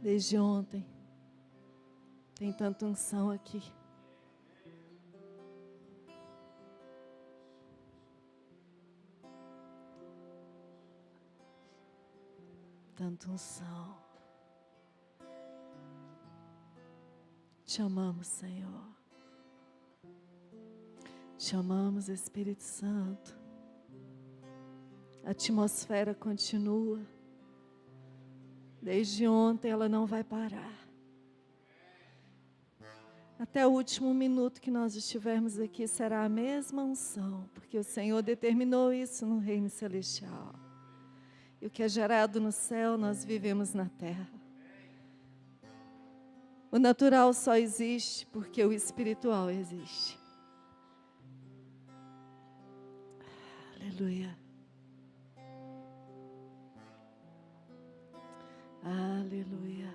Desde ontem, tem tanta unção aqui. Tanta unção. Te amamos, Senhor. Te amamos, Espírito Santo. A atmosfera continua. Desde ontem ela não vai parar. Até o último minuto que nós estivermos aqui será a mesma unção, porque o Senhor determinou isso no reino celestial. E o que é gerado no céu, nós vivemos na terra. O natural só existe porque o espiritual existe. Aleluia. Aleluia.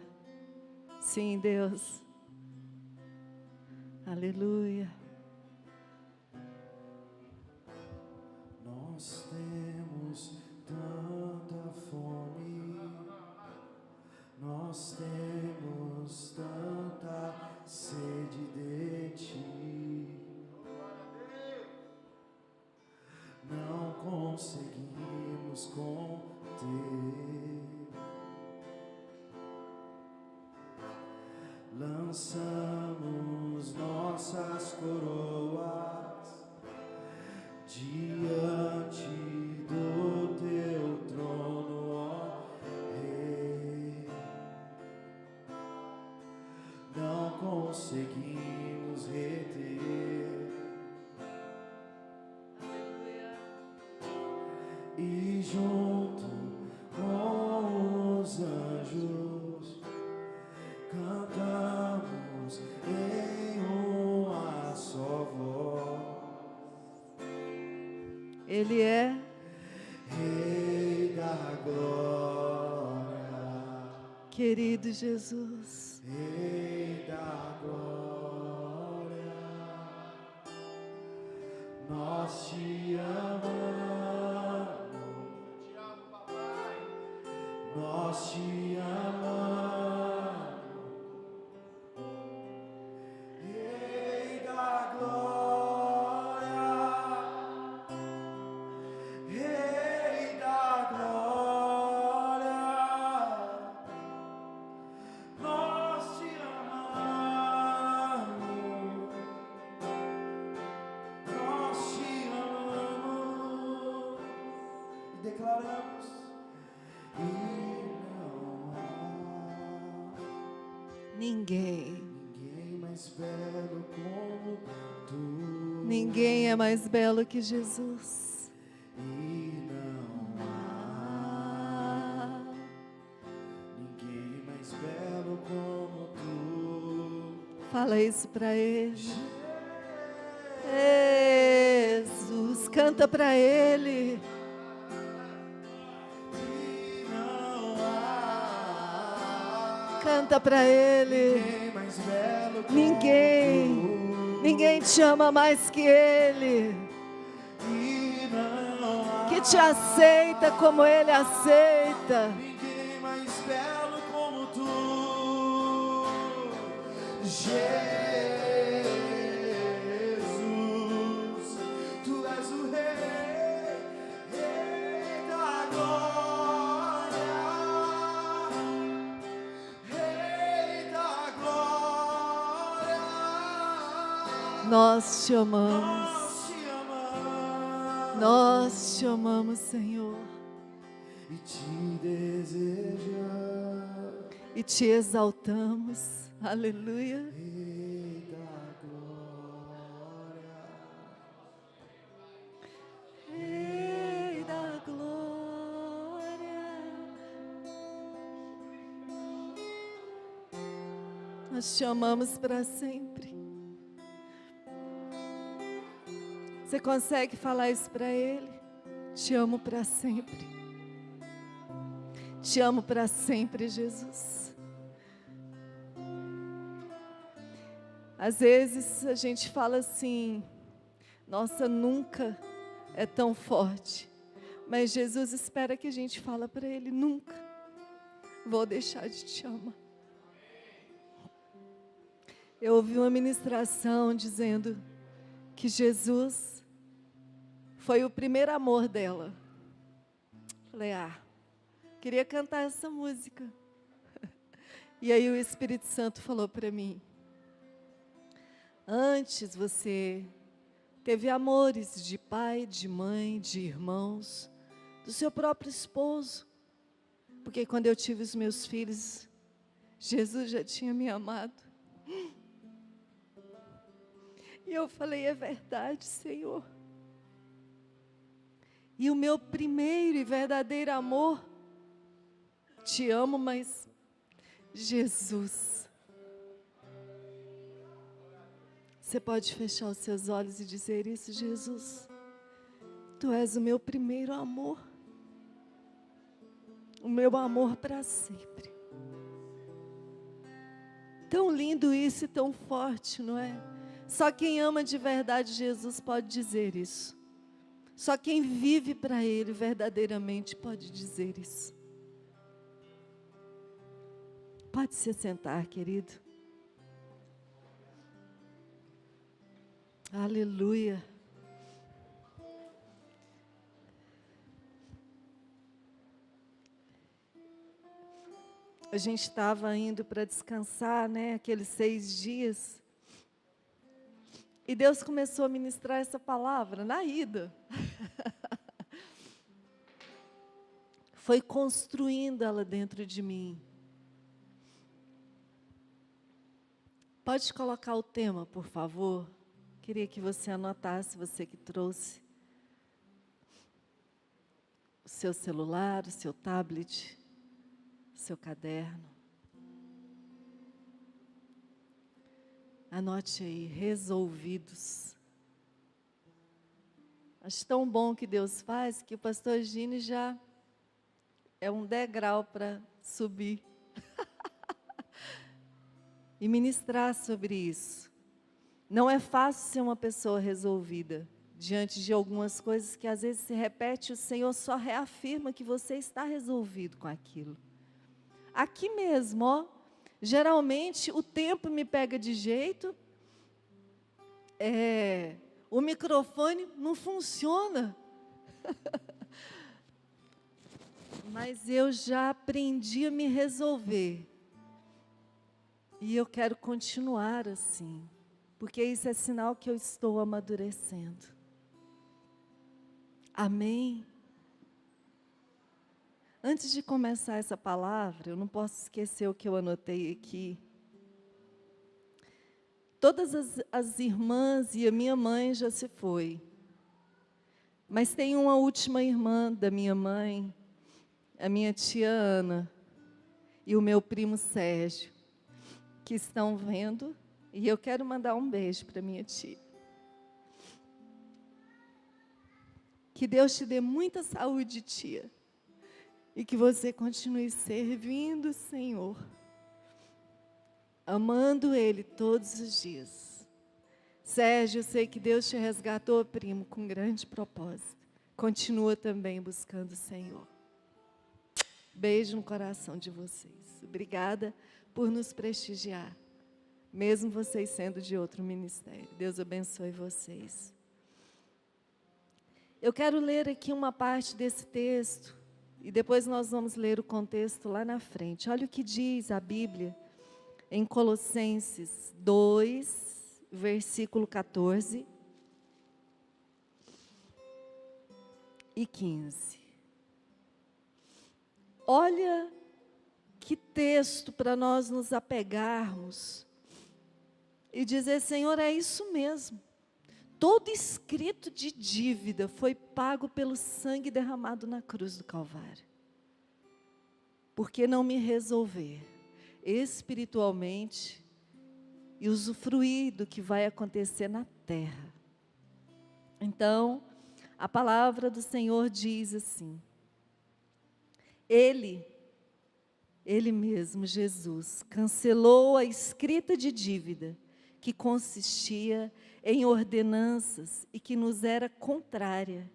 Sim, Deus. Aleluia. Nós temos tanta fome, nós temos tanta sede de Ti, não conseguimos conter. Lançamos nossas coroas diante do Teu trono, ó Rei. Não conseguimos reter. E junto com os anjos cantamos em uma só voz. Ele é Rei da glória, querido Jesus. Rei da glória, nós te amamos, nós te amamos. Rei da glória, Rei da glória, nós te amamos, nós te amamos e declaramos: e não há Ninguém. ninguém mais belo como Tu. Ninguém é mais belo que Jesus. E não há ninguém mais belo como Tu. Fala isso para Ele. Jesus, canta para Ele. E não há Canta para Ele. ninguém mais belo como Ninguém. Tu. Ninguém te ama mais que Ele. E não há Que te aceita como Ele aceita. ninguém mais belo como Tu. Jesus, Tu és o Rei, Rei da glória, Rei da glória. Nós te amamos. Nós te amamos Nós te amamos, Senhor. e te desejamos. E te exaltamos. Aleluia. Rei da glória, Rei da glória. Nós te amamos para sempre. Você consegue falar isso para Ele? Te amo para sempre. Te amo para sempre, Jesus. Às vezes a gente fala assim: nossa, nunca é tão forte. Mas Jesus espera que a gente fale para Ele: nunca vou deixar de te amar. eu ouvi uma ministração dizendo que Jesus foi o primeiro amor dela. Falei, queria cantar essa música. E aí o Espírito Santo falou para mim, antes você teve amores de pai, de mãe, de irmãos, do seu próprio esposo. Porque quando eu tive os meus filhos, Jesus já tinha me amado. E eu falei, é verdade, Senhor. E o meu primeiro e verdadeiro amor, te amo, mas Jesus. Você pode fechar os seus olhos e dizer isso, Jesus? Tu és o meu primeiro amor. O meu amor para sempre. Tão lindo isso e tão forte, não é? Só quem ama de verdade Jesus pode dizer isso. Só quem vive para Ele verdadeiramente pode dizer isso. Pode se sentar, querido. Aleluia. A gente estava indo para descansar, né? Aqueles 6 dias. E Deus começou a ministrar essa palavra na ida. Foi construindo ela dentro de mim. Pode colocar o tema, por favor? Queria que você anotasse, você que trouxe o seu celular, o seu tablet, o seu caderno. Anote aí, resolvidos. Acho tão bom que Deus faz que o pastor Gini já é um degrau para subir e ministrar sobre isso. Não é fácil ser uma pessoa resolvida diante de algumas coisas que às vezes se repete, o Senhor só reafirma que você está resolvido com aquilo. Aqui mesmo, ó, geralmente o tempo me pega de jeito, o microfone não funciona. Mas eu já aprendi a me resolver. E eu quero continuar assim. Porque isso é sinal que eu estou amadurecendo. Amém? Antes de começar essa palavra, eu não posso esquecer o que eu anotei aqui. Todas as irmãs e a minha mãe já se foi. Mas tem uma última irmã da minha mãe, a minha tia Ana e o meu primo Sérgio, que estão vendo, e eu quero mandar um beijo para minha tia. Que Deus te dê muita saúde, tia, e que você continue servindo o Senhor, amando Ele todos os dias. Sérgio, eu sei que Deus te resgatou, primo, com grande propósito. Continua também buscando o Senhor. Beijo no coração de vocês. Obrigada por nos prestigiar, mesmo vocês sendo de outro ministério. Deus abençoe vocês. Eu quero ler aqui uma parte desse texto, e depois nós vamos ler o contexto lá na frente. Olha o que diz a Bíblia em Colossenses 2, versículo 14 e 15. Olha que texto para nós nos apegarmos e dizer, Senhor, é isso mesmo. Todo escrito de dívida foi pago pelo sangue derramado na cruz do Calvário. Por que não me resolver espiritualmente e usufruir do que vai acontecer na terra? Então, a palavra do Senhor diz assim: Ele mesmo, Jesus, cancelou a escrita de dívida que consistia em ordenanças e que nos era contrária.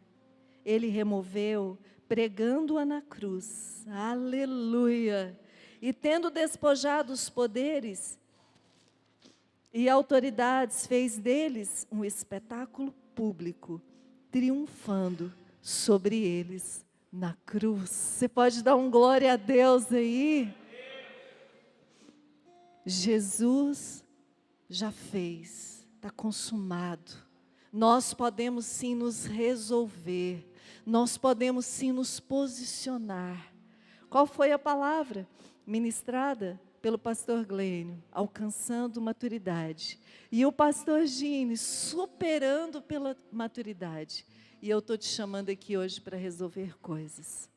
Ele removeu, pregando-a na cruz. Aleluia! E tendo despojado os poderes, e autoridades fez deles um espetáculo público, triunfando sobre eles na cruz. Você pode dar um glória a Deus aí? Jesus já fez, está consumado. Nós podemos sim nos resolver, nós podemos sim nos posicionar. Qual foi a palavra ministrada pelo pastor Glênio? Alcançando maturidade. E o pastor Gini, superando pela maturidade. E eu estou te chamando aqui hoje para resolver coisas.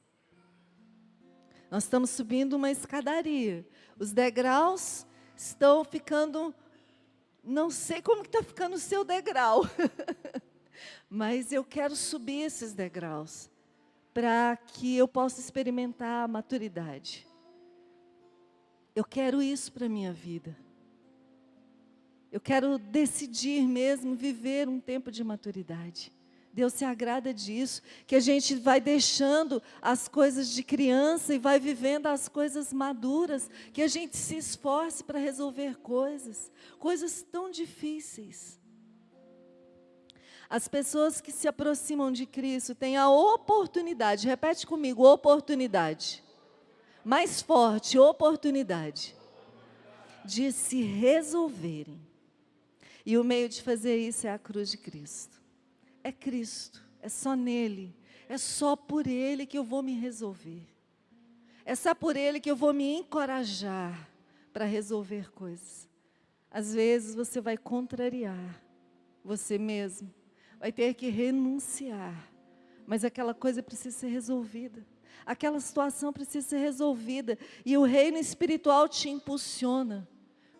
Nós estamos subindo uma escadaria. Os degraus estão ficando... Não sei como que está ficando o seu degrau. Mas eu quero subir esses degraus, para que eu possa experimentar a maturidade. Eu quero isso para a minha vida. Eu quero decidir mesmo viver um tempo de maturidade. Deus se agrada disso, que a gente vai deixando as coisas de criança e vai vivendo as coisas maduras, que a gente se esforce para resolver coisas tão difíceis. As pessoas que se aproximam de Cristo têm a oportunidade, repete comigo, oportunidade. Mais forte, oportunidade. De se resolverem. E o meio de fazer isso é a cruz de Cristo. É Cristo, é só nele. É só por Ele que eu vou me resolver. É só por Ele que eu vou me encorajar para resolver coisas. Às vezes você vai contrariar você mesmo. Vai ter que renunciar, mas aquela coisa precisa ser resolvida, aquela situação precisa ser resolvida, e o reino espiritual te impulsiona,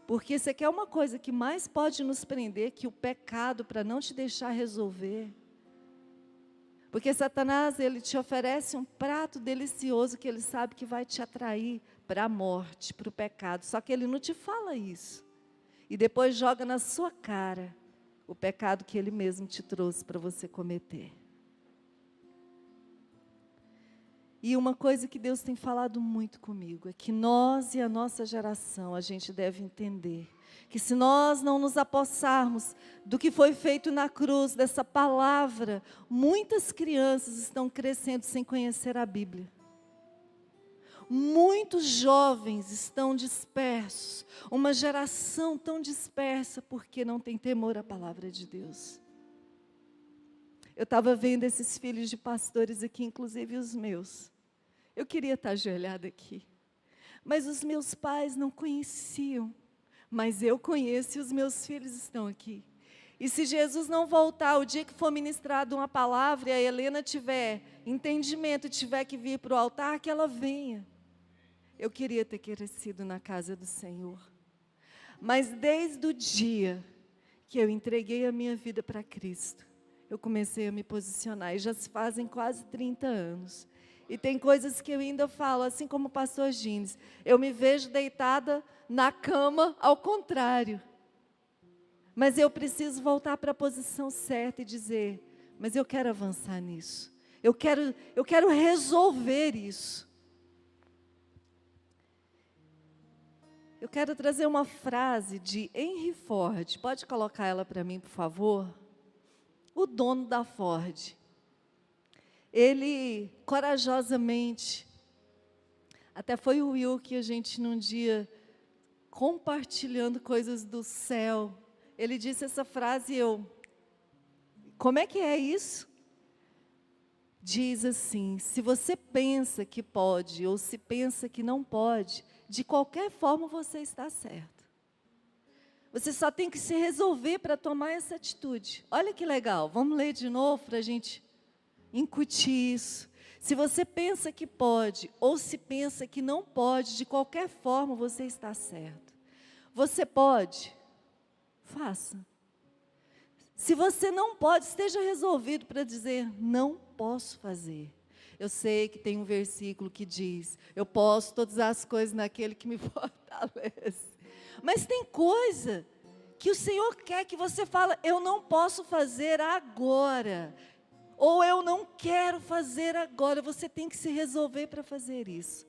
porque você quer uma coisa que mais pode nos prender, que o pecado, para não te deixar resolver, porque Satanás, ele te oferece um prato delicioso, que ele sabe que vai te atrair para a morte, para o pecado, só que ele não te fala isso, e depois joga na sua cara, o pecado que Ele mesmo te trouxe para você cometer. E uma coisa que Deus tem falado muito comigo, é que nós e a nossa geração, a gente deve entender, que se nós não nos apossarmos do que foi feito na cruz, dessa palavra, muitas crianças estão crescendo sem conhecer a Bíblia. Muitos jovens estão dispersos, uma geração tão dispersa porque não tem temor à palavra de Deus. Eu estava vendo esses filhos de pastores aqui, inclusive os meus. Eu queria estar ajoelhada aqui, mas os meus pais não conheciam, mas eu conheço e os meus filhos estão aqui. E se Jesus não voltar, o dia que for ministrado uma palavra e a Helena tiver entendimento e tiver que vir para o altar, que ela venha. Eu queria ter crescido na casa do Senhor. Mas desde o dia que eu entreguei a minha vida para Cristo, eu comecei a me posicionar. E já se fazem quase 30 anos. E tem coisas que eu ainda falo, assim como o pastor Gines. Eu me vejo deitada na cama, ao contrário. Mas eu preciso voltar para a posição certa e dizer, mas eu quero avançar nisso. Eu quero resolver isso. Eu quero trazer uma frase de Henry Ford. Pode colocar ela para mim, por favor? O dono da Ford. Ele, corajosamente, até foi o Will que a gente, num dia, compartilhando coisas do céu, ele disse essa frase e como é que é isso? Diz assim, se você pensa que pode ou se pensa que não pode, de qualquer forma você está certo. Você só tem que se resolver para tomar essa atitude. Olha que legal, vamos ler de novo para a gente incutir isso. Se você pensa que pode ou se pensa que não pode, de qualquer forma você está certo. Você pode? Faça. Se você não pode, esteja resolvido para dizer, não posso fazer. Eu sei que tem um versículo que diz, eu posso todas as coisas naquele que me fortalece. Mas tem coisa que o Senhor quer que você fale, eu não posso fazer agora. Ou eu não quero fazer agora. Você tem que se resolver para fazer isso.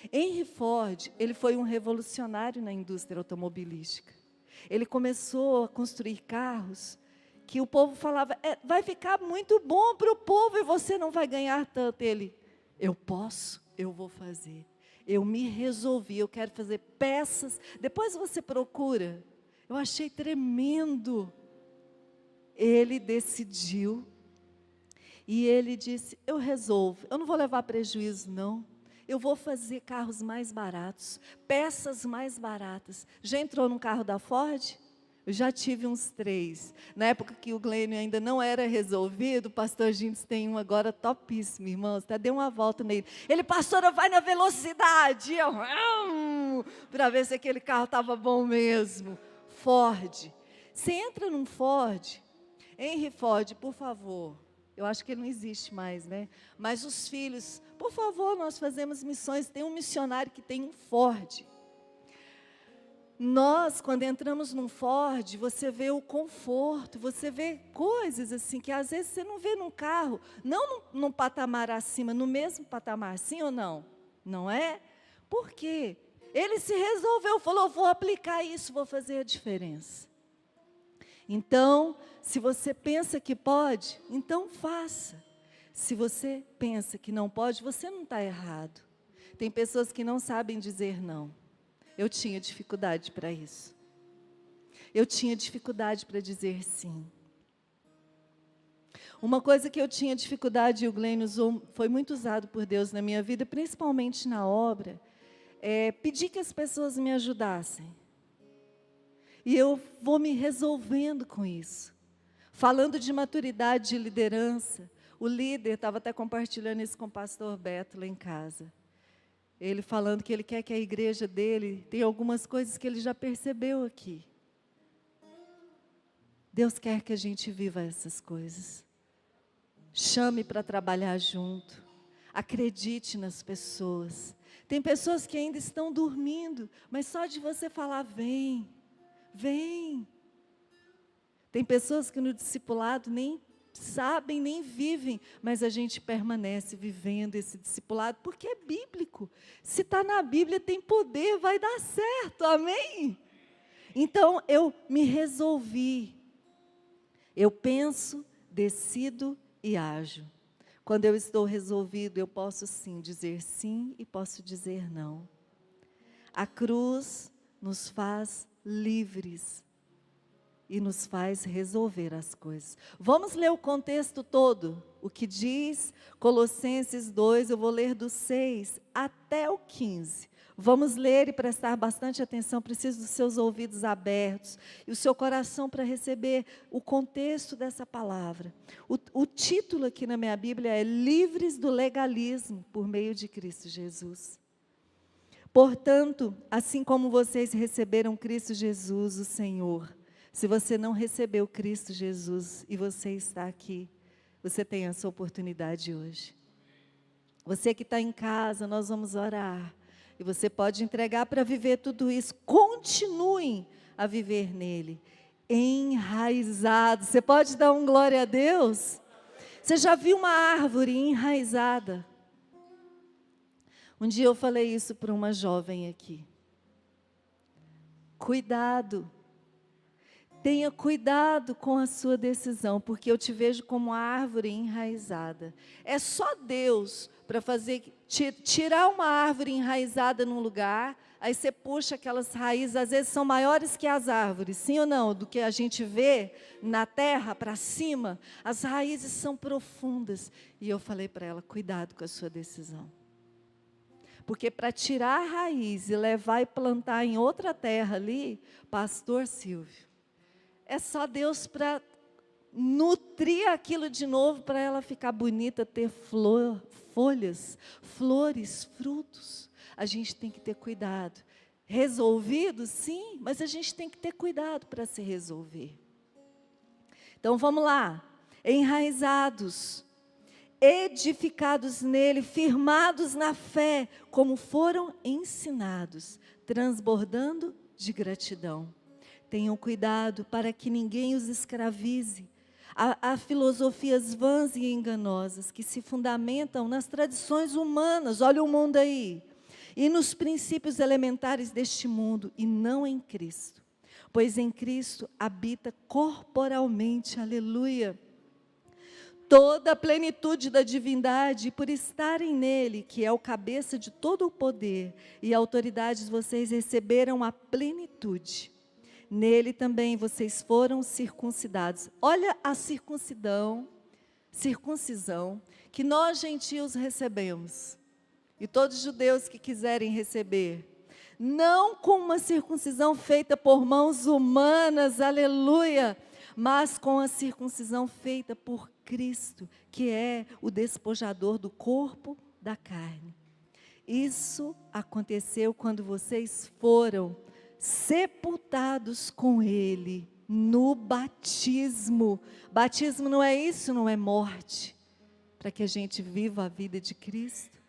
Henry Ford, ele foi um revolucionário na indústria automobilística. Ele começou a construir carros que o povo falava, vai ficar muito bom para o povo e você não vai ganhar tanto. Ele, eu posso, eu vou fazer. Eu me resolvi, eu quero fazer peças. Depois você procura. Eu achei tremendo. Ele decidiu e ele disse, eu resolvo, eu não vou levar prejuízo não. Eu vou fazer carros mais baratos, peças mais baratas. Já entrou num carro da Ford? Eu já tive uns 3. Na época que o Glênio ainda não era resolvido, o pastor Gintes tem um agora topíssimo, irmãos. Até deu uma volta nele. Ele, pastora, vai na velocidade. Para ver se aquele carro estava bom mesmo. Ford. Você entra num Ford, Henry Ford, por favor. Eu acho que ele não existe mais, né? Mas os filhos, por favor, nós fazemos missões. Tem um missionário que tem um Ford. Nós, quando entramos num Ford, você vê o conforto, você vê coisas assim, que às vezes você não vê num carro, não num patamar acima, no mesmo patamar, sim ou não? Não é? Por quê? Ele se resolveu, falou, vou aplicar isso, vou fazer a diferença. Então, se você pensa que pode, então faça. Se você pensa que não pode, você não está errado. Tem pessoas que não sabem dizer não. Eu tinha dificuldade para isso. Eu tinha dificuldade para dizer sim. Uma coisa que eu tinha dificuldade, e o Glênio foi muito usado por Deus na minha vida, principalmente na obra, é pedir que as pessoas me ajudassem. E eu vou me resolvendo com isso. Falando de maturidade de liderança, o líder estava até compartilhando isso com o pastor Beto lá em casa. Ele falando que ele quer que a igreja dele, tem algumas coisas que ele já percebeu aqui. Deus quer que a gente viva essas coisas. Chame para trabalhar junto. Acredite nas pessoas. Tem pessoas que ainda estão dormindo, mas só de você falar, vem, vem. Tem pessoas que no discipulado nem sabem, nem vivem, mas a gente permanece vivendo esse discipulado, porque é bíblico. Se está na Bíblia, tem poder, vai dar certo, amém? Então, eu me resolvi. Eu penso, decido e ajo. Quando eu estou resolvido, eu posso sim dizer sim e posso dizer não. A cruz nos faz livres e nos faz resolver as coisas. Vamos ler o contexto todo, o que diz Colossenses 2, eu vou ler do 6 até o 15. Vamos ler e prestar bastante atenção, preciso dos seus ouvidos abertos e o seu coração para receber o contexto dessa palavra. O título aqui na minha Bíblia é Livres do Legalismo por meio de Cristo Jesus. Portanto, assim como vocês receberam Cristo Jesus, o Senhor, se você não recebeu Cristo Jesus e você está aqui, você tem essa oportunidade hoje. Você que está em casa, nós vamos orar. E você pode entregar para viver tudo isso. Continuem a viver nele. Enraizado. Você pode dar um glória a Deus? Você já viu uma árvore enraizada? Um dia eu falei isso para uma jovem aqui. Cuidado. Tenha cuidado com a sua decisão, porque eu te vejo como uma árvore enraizada. É só Deus para fazer, tirar uma árvore enraizada num lugar, aí você puxa aquelas raízes, às vezes são maiores que as árvores, sim ou não? Do que a gente vê na terra, para cima, as raízes são profundas. E eu falei para ela, cuidado com a sua decisão. Porque para tirar a raiz e levar e plantar em outra terra ali, pastor Silvio, é só Deus para nutrir aquilo de novo, para ela ficar bonita, ter folhas, flores, frutos. A gente tem que ter cuidado. Resolvido, sim, mas a gente tem que ter cuidado para se resolver. Então vamos lá. Enraizados, edificados nele, firmados na fé, como foram ensinados, transbordando de gratidão. Tenham cuidado para que ninguém os escravize a filosofias vãs e enganosas que se fundamentam nas tradições humanas, olha o mundo aí, e nos princípios elementares deste mundo, e não em Cristo. pois em Cristo habita corporalmente, aleluia, toda a plenitude da divindade, e por estarem nele, que é o cabeça de todo o poder e autoridades, vocês receberam a plenitude. Nele também vocês foram circuncidados. Olha a circuncisão que nós gentios recebemos, e todos os judeus que quiserem receber, não com uma circuncisão feita por mãos humanas, aleluia, mas com a circuncisão feita por Cristo, que é o despojador do corpo da carne. Isso aconteceu quando vocês foram sepultados com Ele no batismo. Batismo não é isso, não é morte, para que a gente viva a vida de Cristo.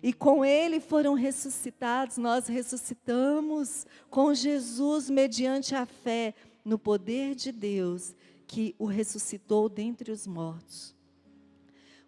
E com Ele foram ressuscitados, nós ressuscitamos com Jesus mediante a fé no poder de Deus, que o ressuscitou dentre os mortos.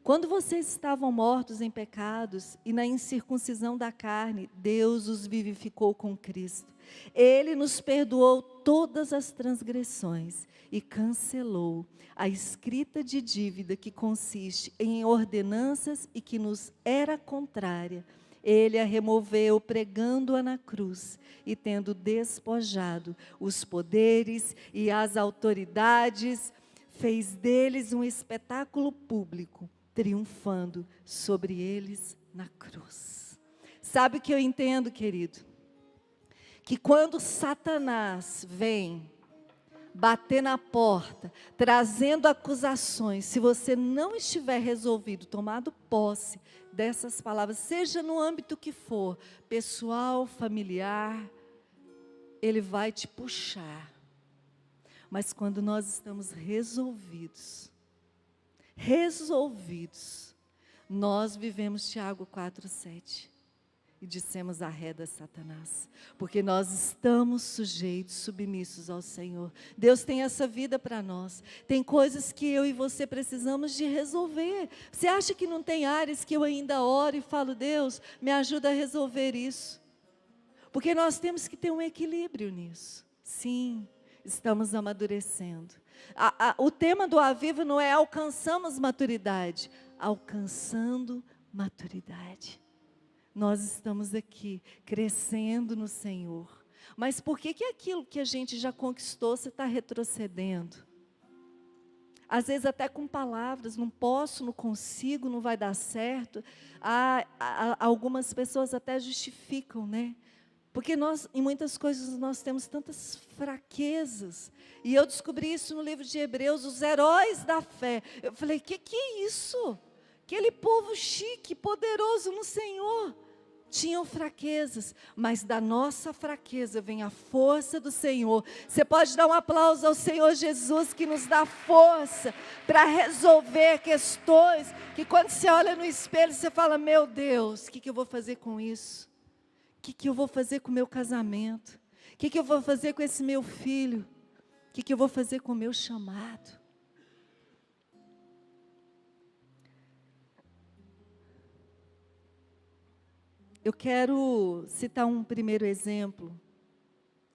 Quando vocês estavam mortos em pecados e na incircuncisão da carne, Deus os vivificou com Cristo. Ele nos perdoou todas as transgressões e cancelou a escrita de dívida que consiste em ordenanças e que nos era contrária. Ele a removeu pregando-a na cruz e tendo despojado os poderes e as autoridades, fez deles um espetáculo público, triunfando sobre eles na cruz. Sabe o que eu entendo, querido? Que quando Satanás vem bater na porta, trazendo acusações, se você não estiver resolvido, tomado posse dessas palavras, seja no âmbito que for, pessoal, familiar, ele vai te puxar. Mas quando nós estamos resolvidos, nós vivemos Tiago 4:7. E dissemos arreda Satanás, porque nós estamos sujeitos, submissos ao Senhor. Deus tem essa vida para nós. Tem coisas que eu e você precisamos de resolver. Você acha que não tem áreas que eu ainda oro e falo, Deus, me ajuda a resolver isso? Porque nós temos que ter um equilíbrio nisso. Sim, estamos amadurecendo. O tema do Aviva não é alcançamos maturidade, alcançando maturidade. Nós estamos aqui, crescendo no Senhor. Mas por que aquilo que a gente já conquistou, você está retrocedendo? Às vezes até com palavras, não posso, não consigo, não vai dar certo. Algumas pessoas até justificam, né? Porque nós, em muitas coisas, nós temos tantas fraquezas. E eu descobri isso no livro de Hebreus, os heróis da fé. Eu falei, que é isso? Aquele povo chique, poderoso no Senhor. Tinham fraquezas, mas da nossa fraqueza vem a força do Senhor. Você pode dar um aplauso ao Senhor Jesus, que nos dá força para resolver questões, que quando você olha no espelho, você fala, meu Deus, o que eu vou fazer com isso? O que eu vou fazer com o meu casamento? O que eu vou fazer com esse meu filho? O que eu vou fazer com o meu chamado? Eu quero citar um primeiro exemplo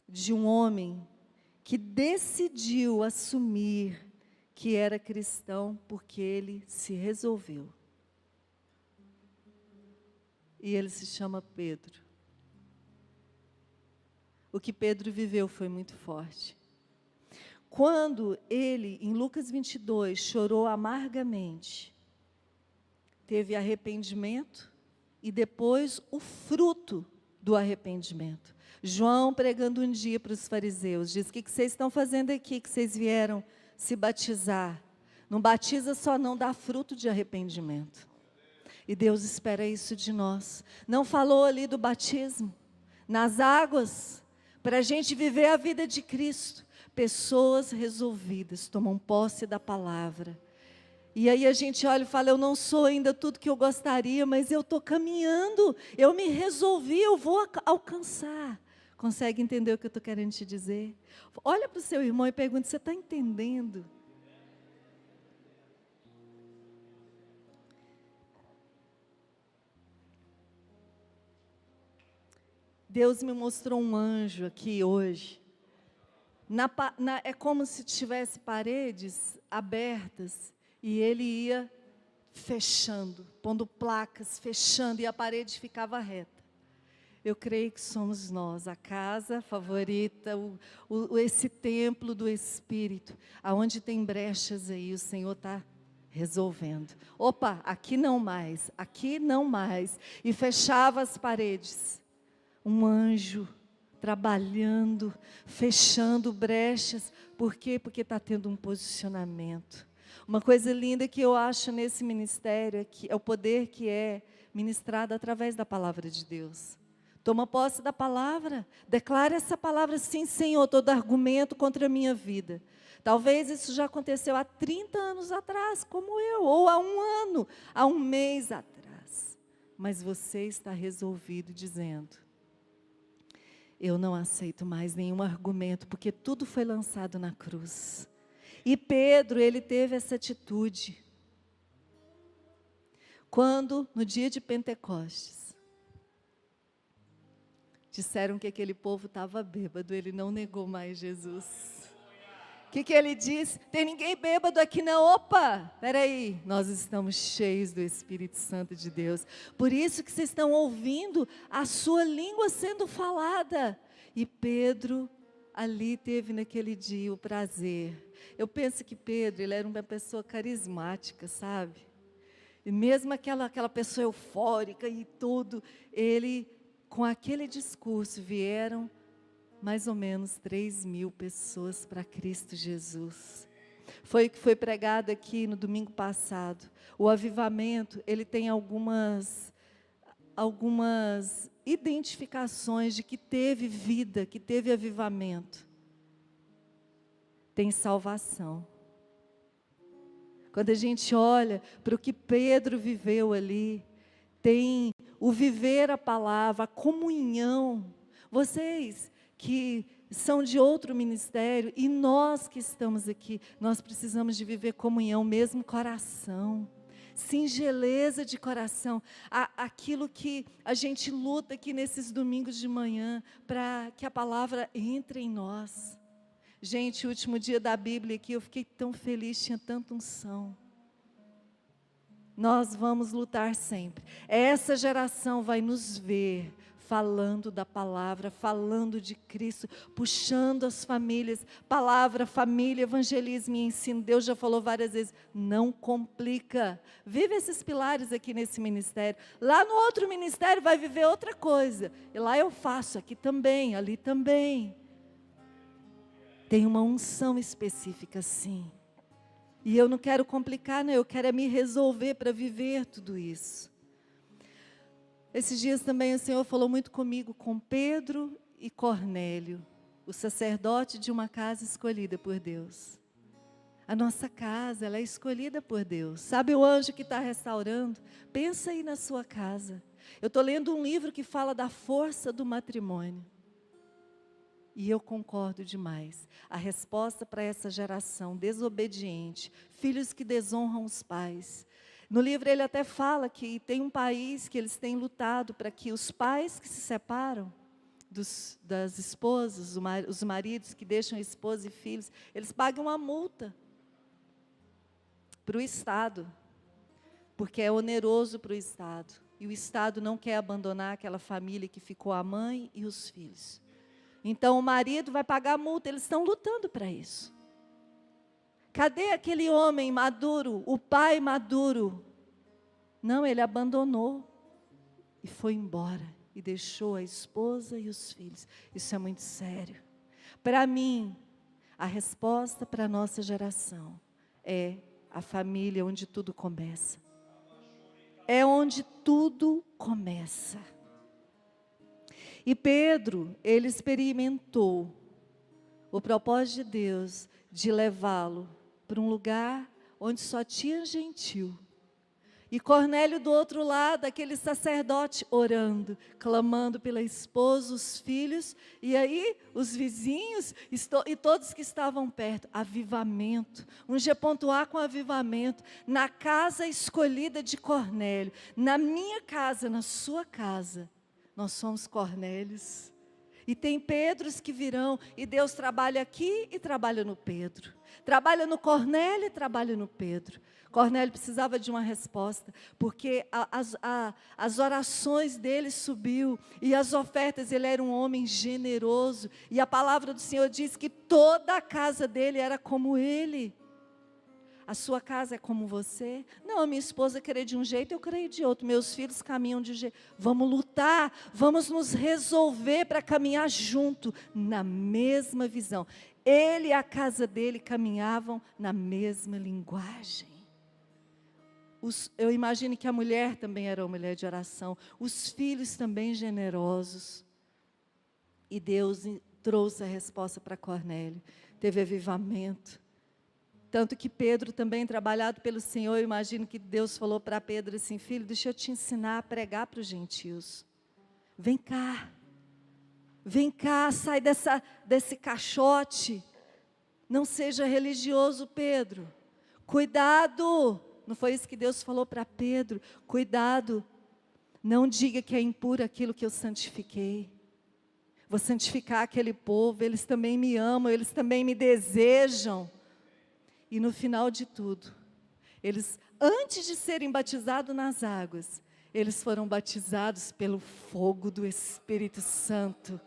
de um homem que decidiu assumir que era cristão porque ele se resolveu. E ele se chama Pedro. O que Pedro viveu foi muito forte. Quando ele, em Lucas 22, chorou amargamente, teve arrependimento, e depois o fruto do arrependimento. João, pregando um dia para os fariseus, diz, o que vocês estão fazendo aqui, que vocês vieram se batizar? Não batiza só, não, dá fruto de arrependimento. E Deus espera isso de nós. Não falou ali do batismo, nas águas, para a gente viver a vida de Cristo. Pessoas resolvidas, tomam posse da palavra. E aí a gente olha e fala, eu não sou ainda tudo que eu gostaria, mas eu estou caminhando, eu me resolvi, eu vou alcançar. Consegue entender o que eu estou querendo te dizer? Olha para o seu irmão e pergunta, você está entendendo? Deus me mostrou um anjo aqui hoje, É como se tivesse paredes abertas e ele ia fechando, pondo placas, fechando, e a parede ficava reta. Eu creio que somos nós, a casa favorita, esse templo do Espírito, aonde tem brechas aí, o Senhor está resolvendo. Opa, aqui não mais, aqui não mais. E fechava as paredes. Um anjo trabalhando, fechando brechas. Por quê? Porque está tendo um posicionamento. Uma coisa linda que eu acho nesse ministério é o poder que é ministrado através da palavra de Deus. Toma posse da palavra, declara essa palavra, sim, Senhor, todo argumento contra a minha vida. Talvez isso já aconteceu há 30 anos atrás, como eu, ou há um ano, há um mês atrás. Mas você está resolvido dizendo: eu não aceito mais nenhum argumento, porque tudo foi lançado na cruz. E Pedro, ele teve essa atitude. Quando, no dia de Pentecostes, disseram que aquele povo estava bêbado, ele não negou mais Jesus. O que ele disse? Tem ninguém bêbado aqui não. Opa, peraí, nós estamos cheios do Espírito Santo de Deus. Por isso que vocês estão ouvindo a sua língua sendo falada. E Pedro ali teve naquele dia o prazer. Eu penso que Pedro, ele era uma pessoa carismática, sabe? E mesmo aquela pessoa eufórica e tudo, ele, com aquele discurso, vieram mais ou menos 3.000 pessoas para Cristo Jesus. Foi o que foi pregado aqui no domingo passado. O avivamento, ele tem algumas identificações de que teve vida, que teve avivamento. Tem salvação. Quando a gente olha para o que Pedro viveu ali, tem o viver a palavra, a comunhão. Vocês que são de outro ministério e nós que estamos aqui, nós precisamos de viver comunhão, mesmo coração, singeleza de coração, aquilo que a gente luta aqui nesses domingos de manhã, para que a palavra entre em nós. Gente, o último dia da Bíblia aqui, eu fiquei tão feliz, tinha tanta unção. Nós vamos lutar sempre. Essa geração vai nos ver falando da palavra, falando de Cristo, puxando as famílias, palavra, família, evangelismo e ensino. Deus já falou várias vezes, não complica. Vive esses pilares aqui nesse ministério. Lá no outro ministério vai viver outra coisa. E lá eu faço, aqui também, ali também. Tem uma unção específica, sim. E eu não quero complicar, não, eu quero é me resolver para viver tudo isso. Esses dias também o Senhor falou muito comigo, com Pedro e Cornélio, o sacerdote de uma casa escolhida por Deus. A nossa casa, ela é escolhida por Deus. Sabe o anjo que está restaurando? Pensa aí na sua casa. Eu estou lendo um livro que fala da força do matrimônio. E eu concordo demais. A resposta para essa geração desobediente, filhos que desonram os pais. No livro ele até fala que tem um país que eles têm lutado para que os pais que se separam das esposas, os maridos que deixam esposa e filhos, eles pagam uma multa para o Estado, porque é oneroso para o Estado. E o Estado não quer abandonar aquela família que ficou a mãe e os filhos. Então o marido vai pagar a multa, eles estão lutando para isso. Cadê aquele homem maduro, o pai maduro? Não, ele abandonou e foi embora e deixou a esposa e os filhos. Isso é muito sério. Para mim, a resposta para a nossa geração é a família onde tudo começa. É onde tudo começa. E Pedro, ele experimentou o propósito de Deus de levá-lo para um lugar onde só tinha gentil. E Cornélio do outro lado, aquele sacerdote orando, clamando pela esposa, os filhos, e aí os vizinhos e todos que estavam perto. Avivamento, um G.A com avivamento, na casa escolhida de Cornélio, na minha casa, na sua casa. Nós somos Cornélios, E tem Pedros que virão, e Deus trabalha aqui e trabalha no Pedro. Trabalha no Cornélio e trabalha no Pedro. Cornélio precisava de uma resposta, porque as orações dele subiu, e as ofertas, ele era um homem generoso, e a palavra do Senhor diz que toda a casa dele era como ele. A sua casa é como você? Não, a minha esposa crê de um jeito, eu creio de outro. Meus filhos caminham de um jeito. Vamos lutar, vamos nos resolver para caminhar junto, na mesma visão. Ele e a casa dele caminhavam na mesma linguagem. Eu imagino que a mulher também era uma mulher de oração. Os filhos também generosos. E Deus trouxe a resposta para Cornélio. Teve avivamento. Tanto que Pedro também, trabalhado pelo Senhor, eu imagino que Deus falou para Pedro assim: filho, deixa eu te ensinar a pregar para os gentios. Vem cá, sai desse caixote. Não seja religioso, Pedro. Cuidado, não foi isso que Deus falou para Pedro? Cuidado, não diga que é impuro aquilo que eu santifiquei. Vou santificar aquele povo, eles também me amam, eles também me desejam. E no final de tudo, eles, antes de serem batizados nas águas, eles foram batizados pelo fogo do Espírito Santo.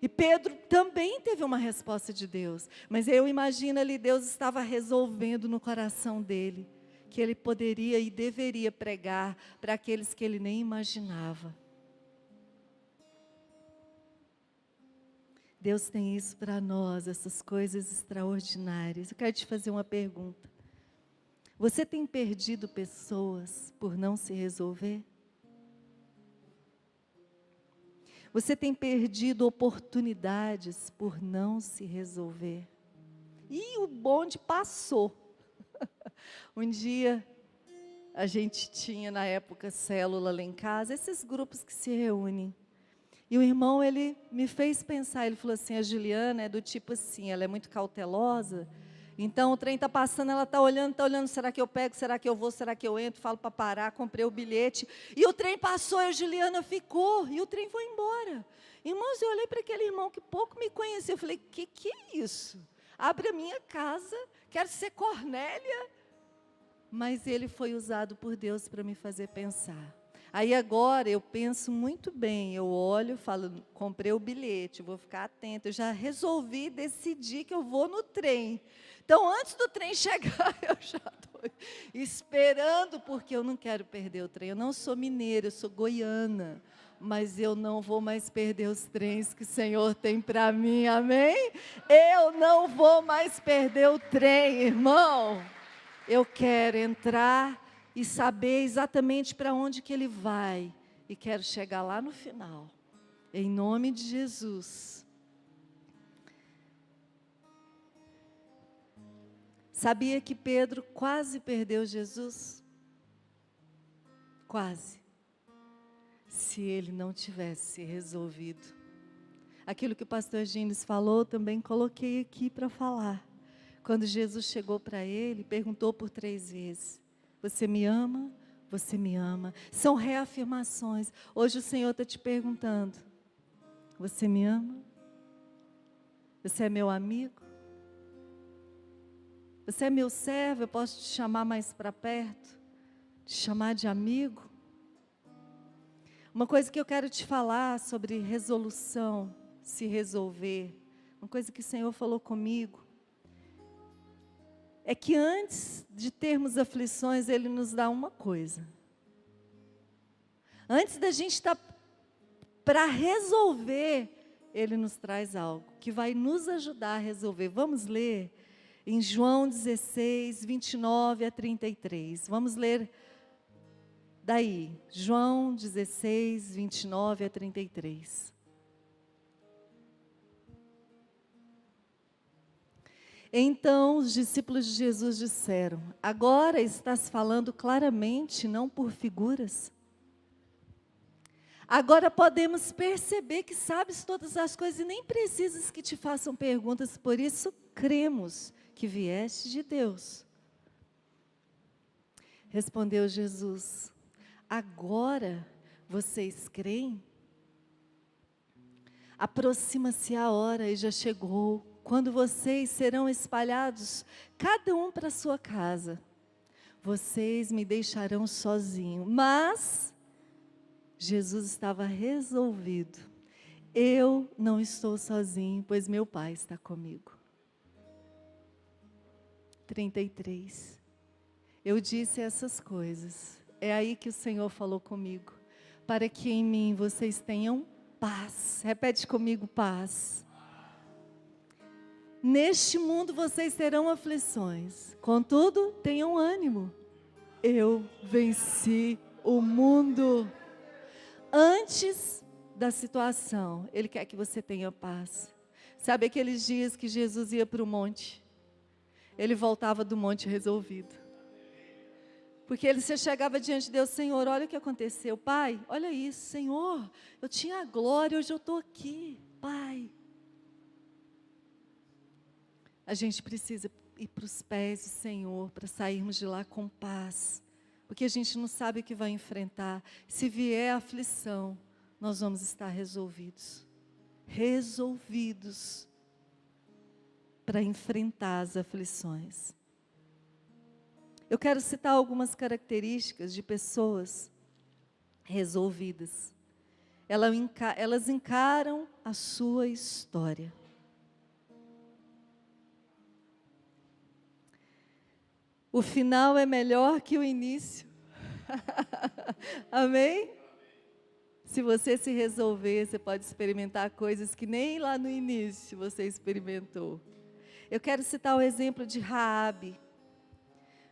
E Pedro também teve uma resposta de Deus. Mas eu imagino ali, Deus estava resolvendo no coração dele, que ele poderia e deveria pregar para aqueles que ele nem imaginava. Deus tem isso para nós, essas coisas extraordinárias. Eu quero te fazer uma pergunta. Você tem perdido pessoas por não se resolver? Você tem perdido oportunidades por não se resolver? E o bonde passou. Um dia, a gente tinha na época célula lá em casa, esses grupos que se reúnem. E o irmão, ele me fez pensar, ele falou assim: a Juliana é do tipo assim, ela é muito cautelosa, então o trem está passando, ela está olhando, será que eu pego, será que eu vou, será que eu entro, falo para parar, comprei o bilhete, e o trem passou, e a Juliana ficou, e o trem foi embora. Irmãos, eu olhei para aquele irmão que pouco me conhecia, eu falei: que é isso? Abre a minha casa, quero ser Cornélia. Mas ele foi usado por Deus para me fazer pensar. Aí agora eu penso muito bem, eu olho, falo: comprei o bilhete, vou ficar atenta, eu já resolvi, decidi que eu vou no trem. Então, antes do trem chegar, eu já estou esperando, porque eu não quero perder o trem. Eu não sou mineira, eu sou goiana, mas eu não vou mais perder os trens que o Senhor tem para mim, amém? Eu não vou mais perder o trem, irmão. Eu quero entrar e saber exatamente para onde que ele vai. E quero chegar lá no final. Em nome de Jesus. Sabia que Pedro quase perdeu Jesus? Quase. Se ele não tivesse resolvido. Aquilo que o pastor Gines falou, também coloquei aqui para falar. Quando Jesus chegou para ele, perguntou por 3 vezes: você me ama? Você me ama? São reafirmações. Hoje o Senhor está te perguntando: você me ama? Você é meu amigo? Você é meu servo? Eu posso te chamar mais para perto? Te chamar de amigo? Uma coisa que eu quero te falar sobre resolução, se resolver. Uma coisa que o Senhor falou comigo. É que antes de termos aflições, Ele nos dá uma coisa. Antes da gente estar para resolver, Ele nos traz algo que vai nos ajudar a resolver. Vamos ler em João 16, 29 a 33. Vamos ler daí. João 16, 29 a 33. Então os discípulos de Jesus disseram: agora estás falando claramente, não por figuras. Agora podemos perceber que sabes todas as coisas e nem precisas que te façam perguntas, por isso cremos que vieste de Deus. Respondeu Jesus: agora vocês creem? Aproxima-se a hora e já chegou, quando vocês serão espalhados, cada um para a sua casa. Vocês me deixarão sozinho. Mas Jesus estava resolvido. Eu não estou sozinho, pois meu Pai está comigo. 33. Eu disse essas coisas. É aí que o Senhor falou comigo. Para que em mim vocês tenham paz. Repete comigo, paz. Neste mundo vocês terão aflições. Contudo, tenham ânimo. Eu venci o mundo. Antes da situação, Ele quer que você tenha paz. Sabe aqueles dias que Jesus ia para o monte? Ele voltava do monte resolvido. Porque ele se chegava diante de Deus, Senhor, olha o que aconteceu. Pai, olha isso, Senhor, eu tinha a glória, hoje eu estou aqui. Pai. A gente precisa ir para os pés do Senhor, para sairmos de lá com paz. Porque a gente não sabe o que vai enfrentar. Se vier a aflição, nós vamos estar resolvidos. Resolvidos para enfrentar as aflições. Eu quero citar algumas características de pessoas resolvidas. Elas encaram a sua história. O final é melhor que o início. Amém? Se você se resolver, você pode experimentar coisas que nem lá no início você experimentou. Eu quero citar o exemplo de Raabe,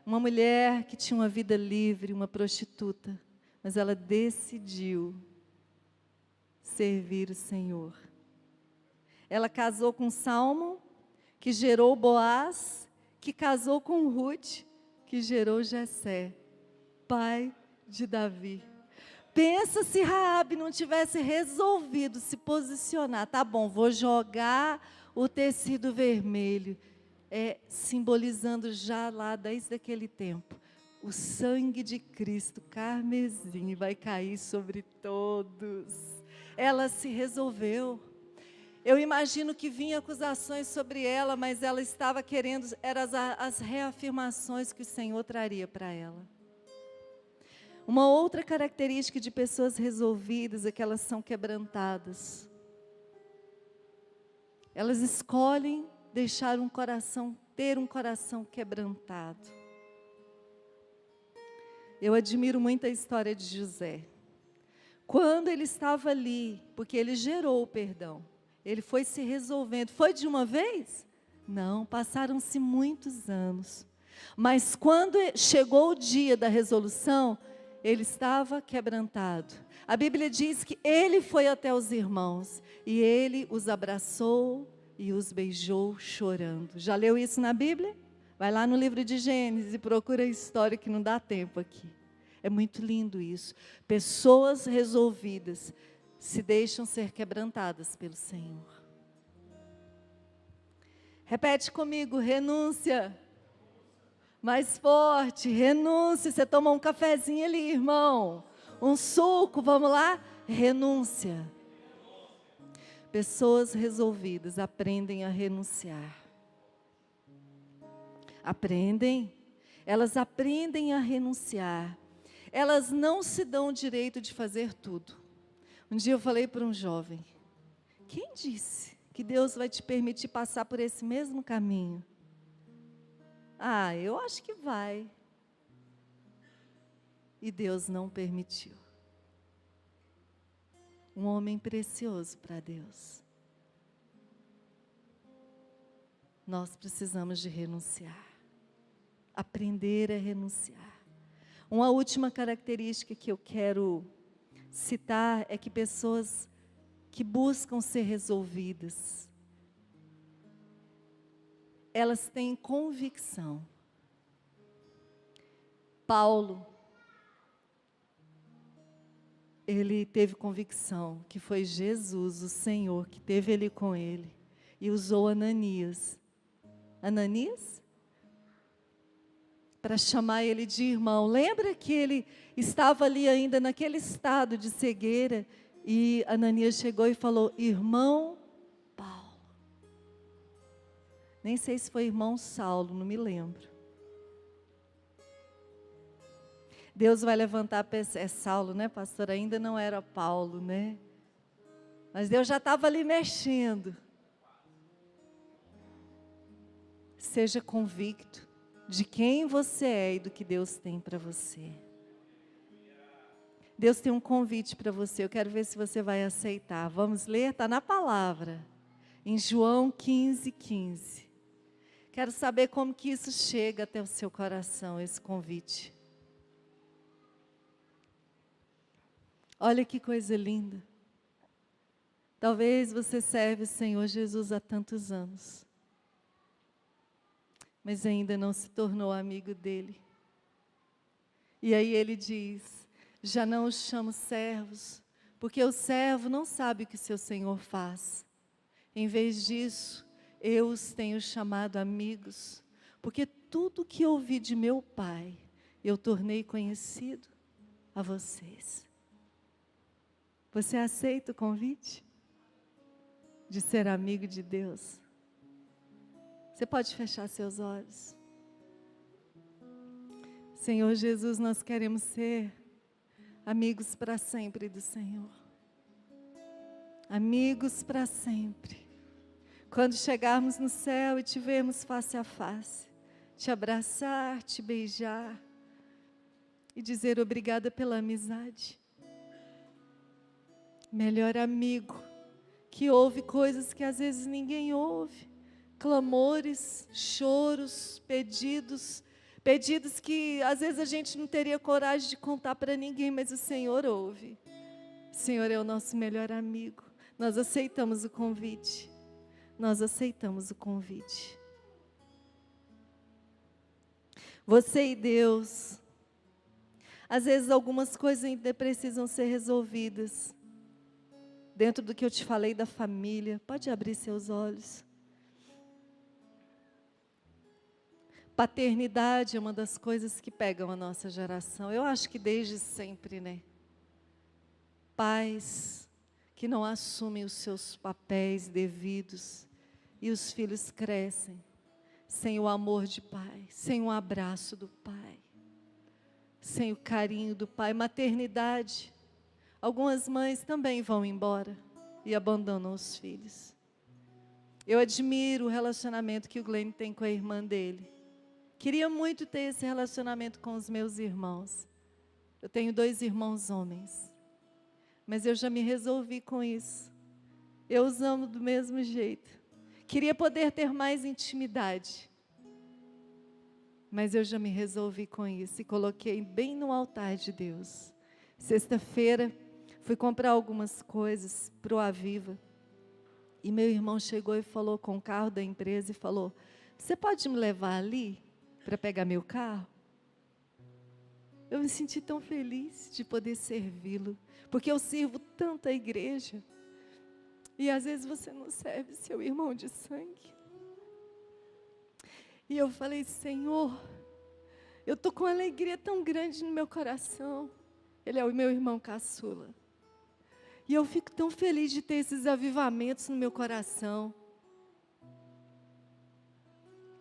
uma mulher que tinha uma vida livre, uma prostituta, mas ela decidiu servir o Senhor. Ela casou com Salmo, que gerou Boaz, que casou com Ruth, que gerou Jessé, pai de Davi. Pensa se Raabe não tivesse resolvido se posicionar. Tá bom, vou jogar o tecido vermelho. Simbolizando já lá desde aquele tempo. O sangue de Cristo, carmesim, vai cair sobre todos. Ela se resolveu. Eu imagino que vinha acusações sobre ela, mas ela estava querendo, eram as reafirmações que o Senhor traria para ela. Uma outra característica de pessoas resolvidas é que elas são quebrantadas. Elas escolhem ter um coração quebrantado. Eu admiro muito a história de José. Quando ele estava ali, porque ele gerou o perdão, ele foi se resolvendo. Foi de uma vez? Não, passaram-se muitos anos. Mas quando chegou o dia da resolução, ele estava quebrantado. A Bíblia diz que ele foi até os irmãos e ele os abraçou e os beijou chorando. Já leu isso na Bíblia? Vai lá no livro de Gênesis e procura a história, que não dá tempo aqui. É muito lindo isso. Pessoas resolvidas se deixam ser quebrantadas pelo Senhor. Repete comigo, renúncia. Mais forte, renúncia. Você toma um cafezinho ali, irmão. Um suco, vamos lá? Renúncia. Pessoas resolvidas aprendem a renunciar. Elas aprendem a renunciar. Elas não se dão o direito de fazer tudo. Um dia eu falei para um jovem, quem disse que Deus vai te permitir passar por esse mesmo caminho? Ah, eu acho que vai. E Deus não permitiu. Um homem precioso para Deus. Nós precisamos de renunciar. Aprender a renunciar. Uma última característica que eu quero citar é que pessoas que buscam ser resolvidas, elas têm convicção. Paulo, ele teve convicção que foi Jesus, o Senhor, que esteve ali com ele e usou Ananias. Ananias? Para chamar ele de irmão. Lembra que ele estava ali ainda naquele estado de cegueira E Ananias chegou e falou: irmão Paulo. Nem sei se foi irmão Saulo, não me lembro. Deus vai levantar, é Saulo, né, pastor? Ainda não era Paulo, né? Mas Deus já estava ali mexendo. Seja convicto de quem você é e do que Deus tem para você. Deus tem um convite para você, eu quero ver se você vai aceitar. Vamos ler? Está na palavra, em João 15:15. Quero saber como que isso chega até o seu coração, esse convite. Olha que coisa linda. Talvez você serve o Senhor Jesus há tantos anos, mas ainda não se tornou amigo dele. E aí ele diz: já não os chamo servos, porque o servo não sabe o que seu Senhor faz. Em vez disso, eu os tenho chamado amigos, porque tudo que ouvi de meu Pai, eu tornei conhecido a vocês. Você aceita o convite de ser amigo de Deus? Você pode fechar seus olhos. Senhor Jesus, nós queremos ser amigos para sempre do Senhor. Amigos para sempre. Quando chegarmos no céu e te vermos face a face, te abraçar, te beijar e dizer obrigada pela amizade. Melhor amigo, que ouve coisas que às vezes ninguém ouve. Clamores, choros, pedidos que às vezes a gente não teria coragem de contar para ninguém, mas o Senhor ouve. O Senhor é o nosso melhor amigo. Nós aceitamos o convite. Nós aceitamos o convite. Você e Deus. Às vezes algumas coisas ainda precisam ser resolvidas. Dentro do que eu te falei da família, pode abrir seus olhos. Paternidade é uma das coisas que pegam a nossa geração. Eu acho que desde sempre, né? Pais que não assumem os seus papéis devidos e os filhos crescem sem o amor de pai, sem o abraço do pai, sem o carinho do pai. Maternidade. Algumas mães também vão embora e abandonam os filhos. Eu admiro o relacionamento que o Glenn tem com a irmã dele. Queria muito ter esse relacionamento com os meus irmãos. Eu tenho 2 irmãos homens. Mas eu já me resolvi com isso. Eu os amo do mesmo jeito. Queria poder ter mais intimidade. Mas eu já me resolvi com isso e coloquei bem no altar de Deus. Sexta-feira, fui comprar algumas coisas para o Aviva. E meu irmão chegou e falou com o carro da empresa e falou: você pode me levar ali para pegar meu carro? Eu me senti tão feliz de poder servi-lo, porque eu sirvo tanto a igreja. E às vezes você não serve seu irmão de sangue. E eu falei: Senhor, eu estou com uma alegria tão grande no meu coração. Ele é o meu irmão caçula. E eu fico tão feliz de ter esses avivamentos no meu coração.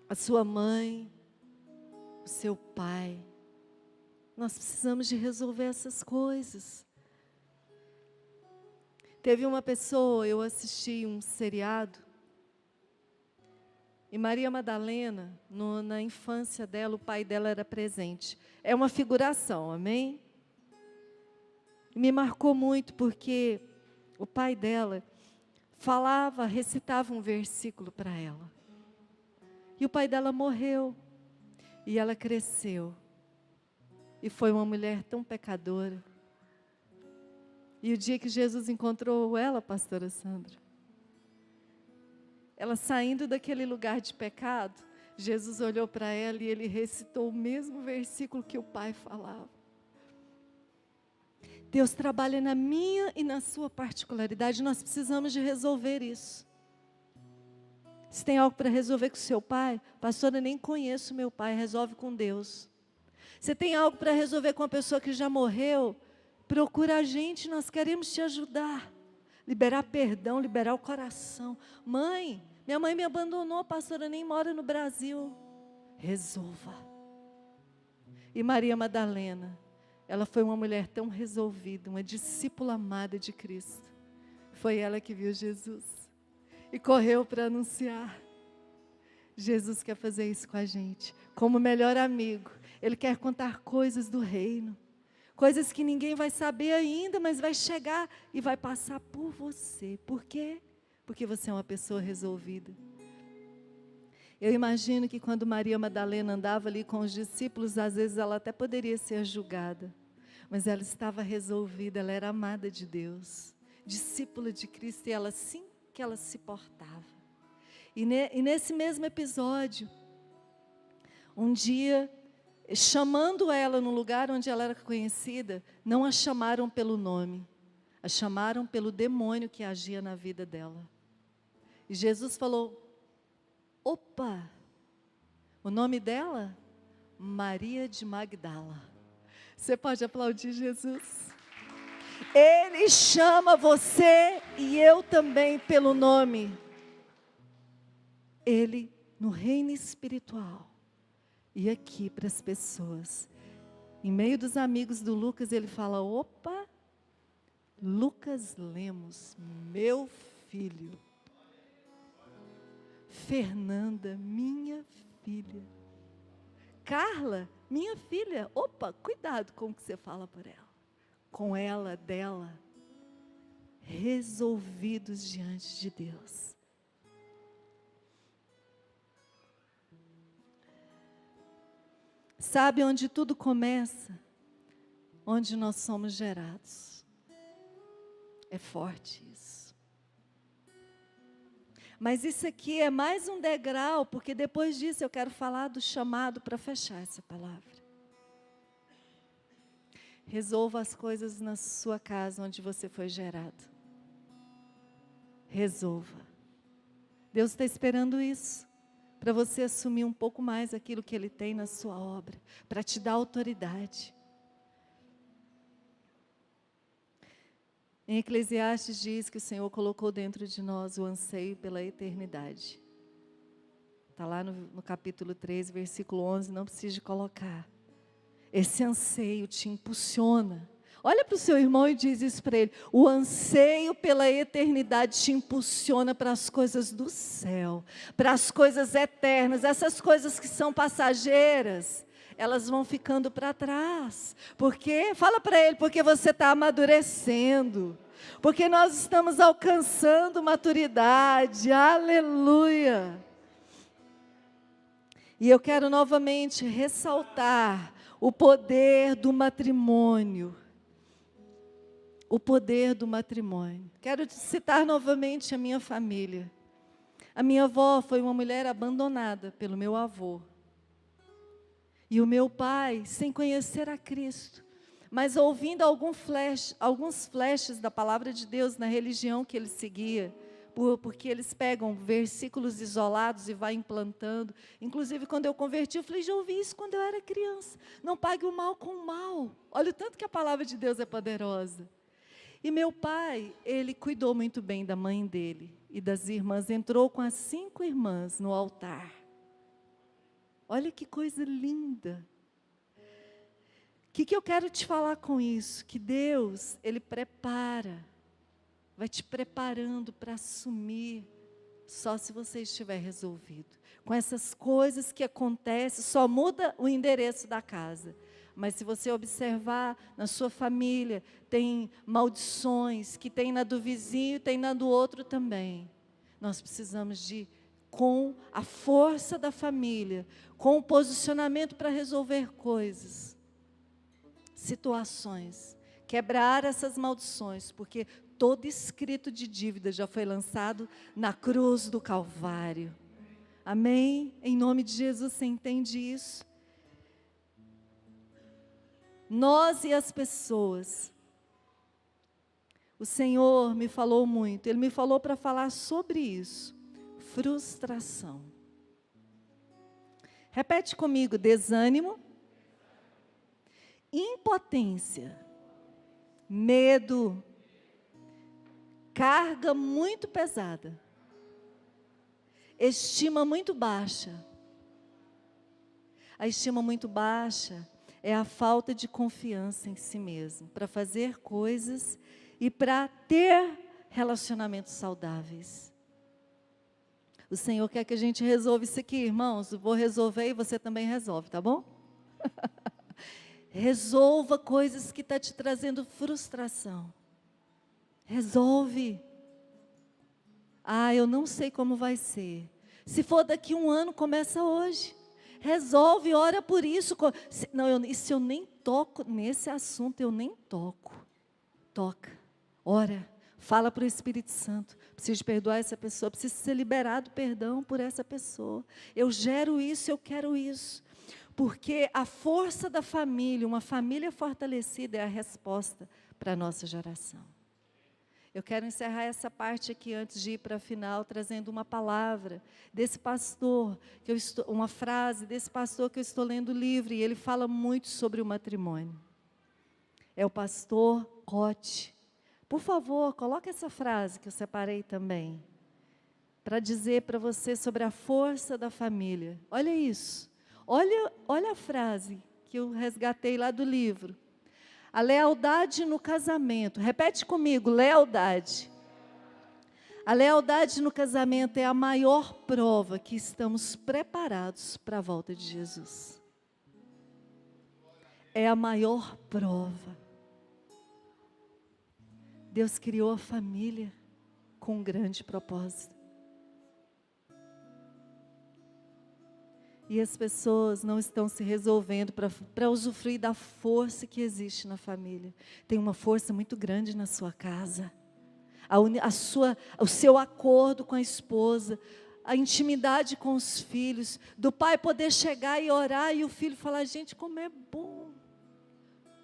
A sua mãe, o seu pai. Nós precisamos de resolver essas coisas. Teve uma pessoa, eu assisti um seriado, e Maria Madalena, na infância dela, o pai dela era presente. É uma figuração, amém? Me marcou muito porque o pai dela falava, recitava um versículo para ela. E o pai dela morreu. E ela cresceu. E foi uma mulher tão pecadora. E o dia que Jesus encontrou ela, pastora Sandra, ela saindo daquele lugar de pecado, Jesus olhou para ela e ele recitou o mesmo versículo que o pai falava. Deus trabalha na minha e na sua particularidade. Nós precisamos de resolver isso. Se tem algo para resolver com o seu pai, pastora, eu nem conheço meu pai, resolve com Deus. Se tem algo para resolver com uma pessoa que já morreu, procura a gente, nós queremos te ajudar. Liberar perdão, liberar o coração. Mãe, minha mãe me abandonou, a pastora nem mora no Brasil. Resolva. E Maria Madalena, ela foi uma mulher tão resolvida, uma discípula amada de Cristo. Foi ela que viu Jesus e correu para anunciar. Jesus quer fazer isso com a gente, como melhor amigo. Ele quer contar coisas do reino, coisas que ninguém vai saber ainda, mas vai chegar e vai passar por você. Por quê? Porque você é uma pessoa resolvida. Eu imagino que quando Maria Madalena andava ali com os discípulos, às vezes ela até poderia ser julgada, mas ela estava resolvida, ela era amada de Deus, discípula de Cristo, e ela assim que ela se portava. E nesse mesmo episódio, um dia, chamando ela no lugar onde ela era conhecida, não a chamaram pelo nome, a chamaram pelo demônio que agia na vida dela. E Jesus falou: opa, o nome dela? Maria de Magdala. Você pode aplaudir Jesus? Ele chama você e eu também pelo nome. Ele, no reino espiritual, e aqui para as pessoas, em meio dos amigos do Lucas, ele fala: opa, Lucas Lemos, meu filho. Fernanda, minha filha. Carla, minha filha. Opa, cuidado com o que você fala por ela. Com ela, dela. Resolvidos diante de Deus. Sabe onde tudo começa? Onde nós somos gerados. É forte isso. Mas isso aqui é mais um degrau, porque depois disso eu quero falar do chamado para fechar essa palavra. Resolva as coisas na sua casa onde você foi gerado. Resolva. Deus está esperando isso, para você assumir um pouco mais aquilo que Ele tem na sua obra, para te dar autoridade. Em Eclesiastes diz que o Senhor colocou dentro de nós o anseio pela eternidade. Está lá no capítulo 13, versículo 11, não precisa de colocar. Esse anseio te impulsiona. Olha para o seu irmão e diz isso para ele: o anseio pela eternidade te impulsiona para as coisas do céu, para as coisas eternas. Essas coisas que são passageiras, elas vão ficando para trás. Por quê? Fala para ele: porque você está amadurecendo, porque nós estamos alcançando maturidade. Aleluia! E eu quero novamente ressaltar o poder do matrimônio. O poder do matrimônio. Quero citar novamente a minha família. A minha avó foi uma mulher abandonada pelo meu avô. E o meu pai, sem conhecer a Cristo, mas ouvindo alguns flashes da palavra de Deus na religião que ele seguia, porque eles pegam versículos isolados e vai implantando. Inclusive, quando eu converti, eu falei: já ouvi isso quando eu era criança. Não pague o mal com o mal. Olha o tanto que a palavra de Deus é poderosa. E meu pai, ele cuidou muito bem da mãe dele e das irmãs. Entrou com as 5 irmãs no altar. Olha que coisa linda. O que eu quero te falar com isso? Que Deus, Ele prepara, vai te preparando para assumir, só se você estiver resolvido. Com essas coisas que acontecem, só muda o endereço da casa. Mas se você observar, na sua família, tem maldições, que tem na do vizinho, tem na do outro também. Nós precisamos de, com a força da família, com o posicionamento para resolver coisas, situações, quebrar essas maldições, porque todo escrito de dívida já foi lançado na cruz do Calvário. Amém? Em nome de Jesus, você entende isso? Nós e as pessoas. O Senhor me falou muito, Ele me falou para falar sobre isso. Frustração. Repete comigo: desânimo, impotência Medo. Carga muito pesada. Estima muito baixa. A estima muito baixa é a falta de confiança em si mesmo, para fazer coisas e para ter relacionamentos saudáveis. O Senhor quer que a gente resolva isso aqui, irmãos. Eu vou resolver e você também resolve, tá bom? Resolva coisas que estão te trazendo frustração. Resolve. Ah, eu não sei como vai ser. Se for daqui 1 ano, começa hoje. Resolve, ora por isso. Se eu nem toco nesse assunto, eu nem toco. Toca, ora, fala para o Espírito Santo. Preciso perdoar essa pessoa, preciso ser liberado perdão por essa pessoa. Eu gero isso, eu quero isso. Porque a força da família, uma família fortalecida, é a resposta para a nossa geração. Eu quero encerrar essa parte aqui antes de ir para a final, trazendo uma palavra desse pastor, uma frase desse pastor que eu estou lendo o livro, e ele fala muito sobre o matrimônio. É o pastor Cote. Por favor, coloque essa frase que eu separei também, para dizer para você sobre a força da família. Olha isso, olha a frase que eu resgatei lá do livro. A lealdade no casamento. Repete comigo, lealdade. A lealdade no casamento é a maior prova que estamos preparados para a volta de Jesus. É a maior prova. Deus criou a família com um grande propósito. E as pessoas não estão se resolvendo para usufruir da força que existe na família. Tem uma força muito grande na sua casa. O seu acordo com a esposa, a intimidade com os filhos, do pai poder chegar e orar e o filho falar, gente, como é bom.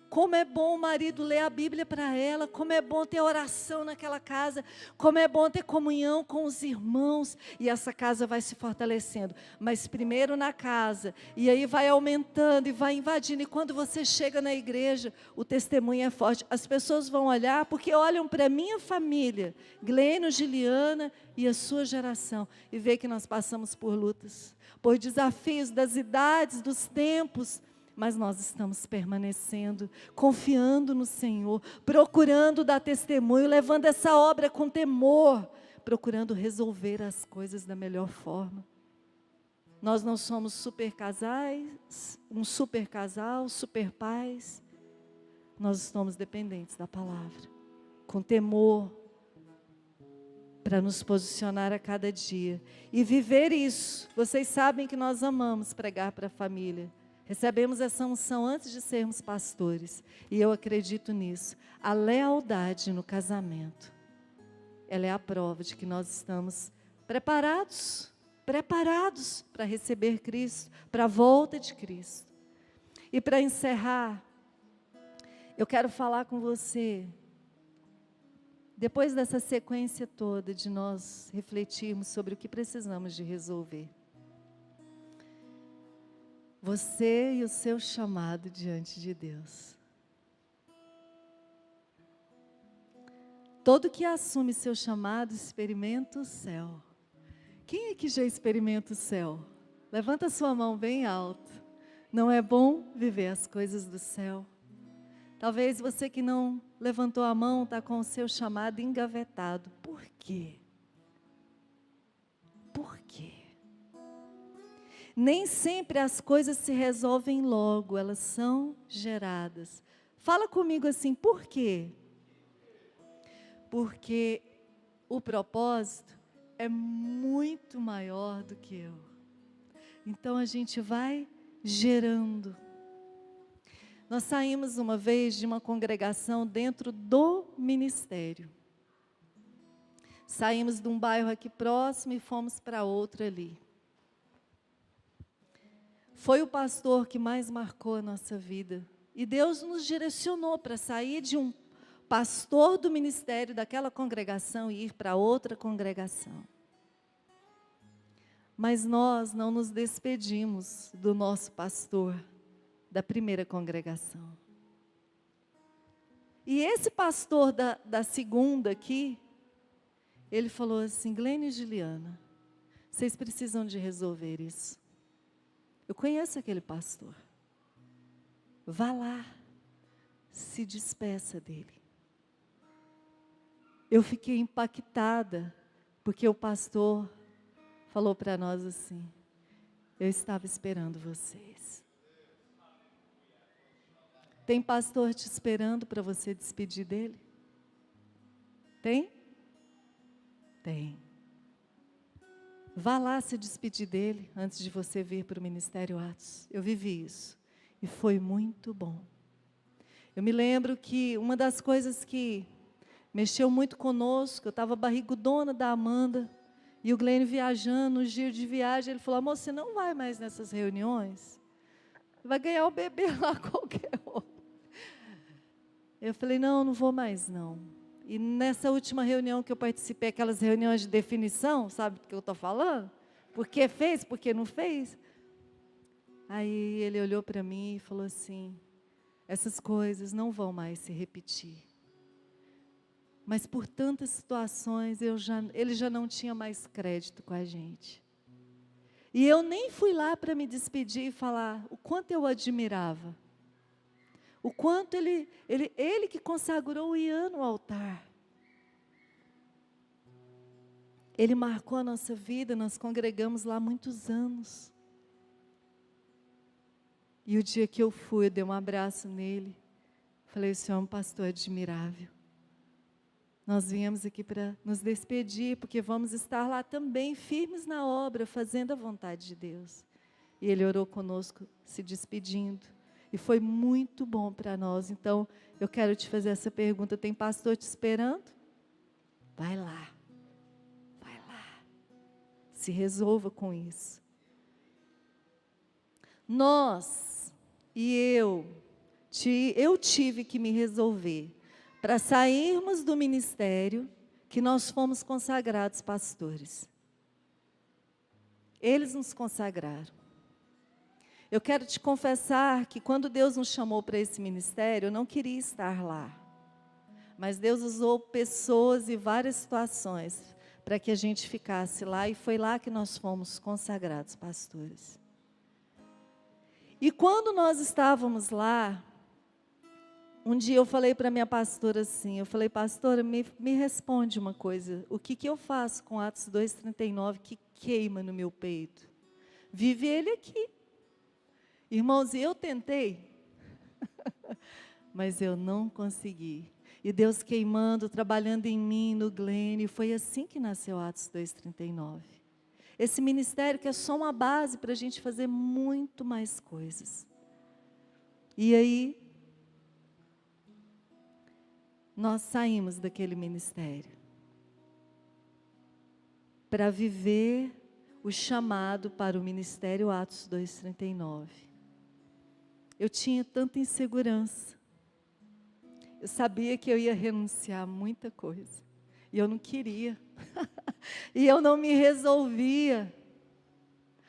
Como é bom o marido ler a Bíblia para ela, como é bom ter oração naquela casa, como é bom ter comunhão com os irmãos, e essa casa vai se fortalecendo, mas primeiro na casa, e aí vai aumentando e vai invadindo, e quando você chega na igreja, o testemunho é forte, as pessoas vão olhar, porque olham para a minha família, Glênio, Giliana e a sua geração, e vê que nós passamos por lutas, por desafios das idades, dos tempos, mas nós estamos permanecendo, confiando no Senhor, procurando dar testemunho, levando essa obra com temor, procurando resolver as coisas da melhor forma. Nós não somos super casais, um super casal, super pais. Nós estamos dependentes da palavra, com temor, para nos posicionar a cada dia e viver isso. Vocês sabem que nós amamos pregar para a família. Recebemos essa unção antes de sermos pastores. E eu acredito nisso. A lealdade no casamento, ela é a prova de que nós estamos preparados para receber Cristo, para a volta de Cristo. E para encerrar, eu quero falar com você, depois dessa sequência toda de nós refletirmos sobre o que precisamos de resolver. Você e o seu chamado diante de Deus. Todo que assume seu chamado experimenta o céu. Quem é que já experimenta o céu? Levanta sua mão bem alto. Não é bom viver as coisas do céu? Talvez você que não levantou a mão está com o seu chamado engavetado. Por quê? Por quê? Nem sempre as coisas se resolvem logo, elas são geradas. Fala comigo assim, por quê? Porque o propósito é muito maior do que eu. Então a gente vai gerando. Nós saímos uma vez de uma congregação dentro do ministério. Saímos de um bairro aqui próximo e fomos para outro ali. Foi o pastor que mais marcou a nossa vida. E Deus nos direcionou para sair de um pastor do ministério daquela congregação e ir para outra congregação. Mas nós não nos despedimos do nosso pastor da primeira congregação. E esse pastor da segunda aqui, ele falou assim: Glênio e Juliana, vocês precisam de resolver isso. Eu conheço aquele pastor. Vá lá, se despeça dele. Eu fiquei impactada, porque o pastor falou para nós assim: eu estava esperando vocês. Tem pastor te esperando para você despedir dele? Tem? Tem. Vá lá se despedir dele antes de você vir para o Ministério Atos. Eu vivi isso e foi muito bom. Eu me lembro que uma das coisas que mexeu muito conosco, eu estava barrigudona da Amanda, e o Glênio viajando, nos dias de viagem, ele falou: amor, você não vai mais nessas reuniões? Vai ganhar o bebê lá qualquer hora. Eu falei: não vou mais não. E nessa última reunião que eu participei, aquelas reuniões de definição, sabe do que eu estou falando? Por que fez, por que não fez? Aí ele olhou para mim e falou assim: essas coisas não vão mais se repetir. Mas por tantas situações, ele já não tinha mais crédito com a gente. E eu nem fui lá para me despedir e falar o quanto eu admirava. O quanto ele que consagrou o Ian no altar. Ele marcou a nossa vida, nós congregamos lá muitos anos. E o dia que eu fui, eu dei um abraço nele. Falei: o senhor é um pastor admirável. Nós viemos aqui para nos despedir, porque vamos estar lá também, firmes na obra, fazendo a vontade de Deus. E ele orou conosco, se despedindo. E foi muito bom para nós. Então, eu quero te fazer essa pergunta: tem pastor te esperando? Vai lá. Vai lá. Se resolva com isso. Eu tive que me resolver para sairmos do ministério que nós fomos consagrados pastores. Eles nos consagraram. Eu quero te confessar que quando Deus nos chamou para esse ministério, eu não queria estar lá. Mas Deus usou pessoas e várias situações para que a gente ficasse lá, e foi lá que nós fomos consagrados pastores. E quando nós estávamos lá, um dia eu falei para minha pastora assim, eu falei: pastora, me responde uma coisa, o que eu faço com Atos 2:39 que queima no meu peito? Vive ele aqui. Irmãos, eu tentei, mas eu não consegui. E Deus queimando, trabalhando em mim, no Glênio, foi assim que nasceu Atos 2:39. Esse ministério que é só uma base para a gente fazer muito mais coisas. E aí, nós saímos daquele ministério para viver o chamado para o ministério Atos 2:39. Eu tinha tanta insegurança. Eu sabia que eu ia renunciar a muita coisa. E eu não queria. E eu não me resolvia.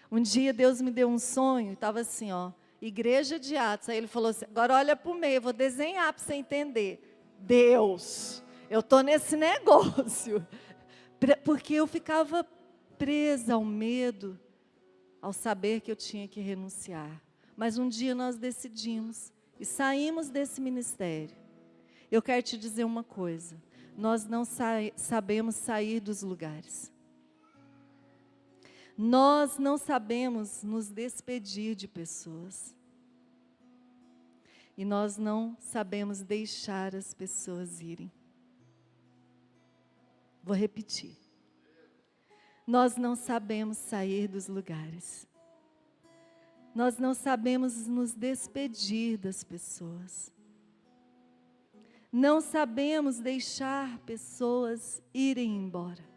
Um dia Deus me deu um sonho, estava assim, ó, igreja de Atos. Aí ele falou assim: agora olha para o meio, eu vou desenhar para você entender. Deus, eu estou nesse negócio. Porque eu ficava presa ao medo, ao saber que eu tinha que renunciar. Mas um dia nós decidimos e saímos desse ministério. Eu quero te dizer uma coisa: nós não sabemos sair dos lugares. Nós não sabemos nos despedir de pessoas. E nós não sabemos deixar as pessoas irem. Vou repetir. Nós não sabemos sair dos lugares. Nós não sabemos nos despedir das pessoas. Não sabemos deixar pessoas irem embora.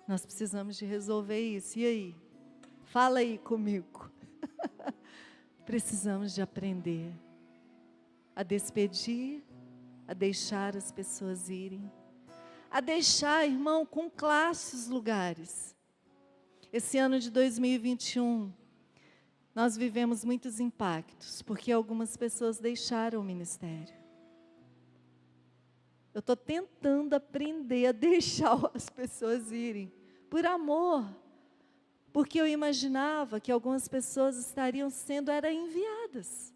Nós precisamos de resolver isso. E aí? Fala aí comigo. Precisamos de aprender a despedir, a deixar as pessoas irem. A deixar, irmão, com classe os lugares. Esse ano de 2021, nós vivemos muitos impactos, porque algumas pessoas deixaram o ministério. Eu estou tentando aprender a deixar as pessoas irem, por amor, porque eu imaginava que algumas pessoas estariam sendo enviadas